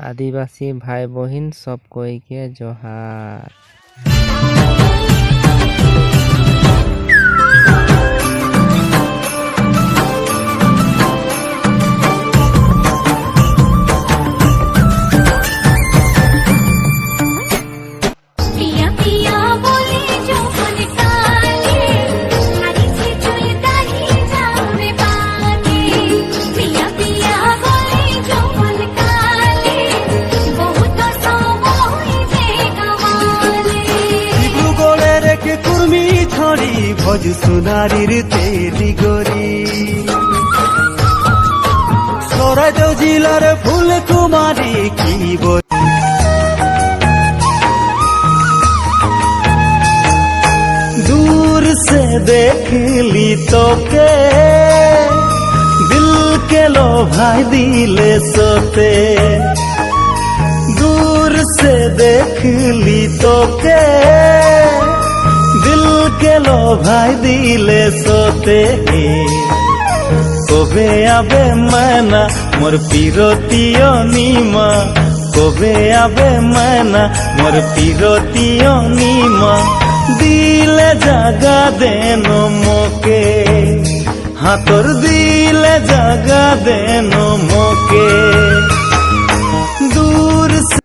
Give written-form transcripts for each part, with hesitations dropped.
आदिवासी भाई बहिन सब कोई के जोहार। ভজ সোনারির তেরি গরি সরাইদেও জিলার ফুল কুমারী কি दूर से देख ली तो के दिल के लोभाई दिले सोते दूर से देख ली तो के दिल के लोभाई दिले सोते कबे आबे मैना मोर पिरतियो नीमा कबे आबे मैना मोर पिरतियो नीमा दिले जागा देनो मोके हाथोर दिले जागा देनो मोके दूर से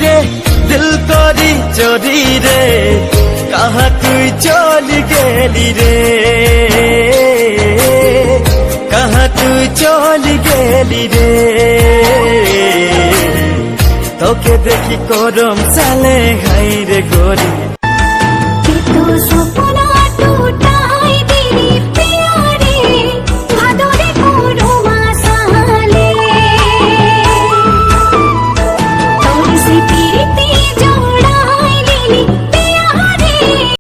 रे दिल करी चोरी रे कहाँ तू चली गेली रे कहाँ तू चली गेली रे তোকে দেখি করম সালে হাই রে গরি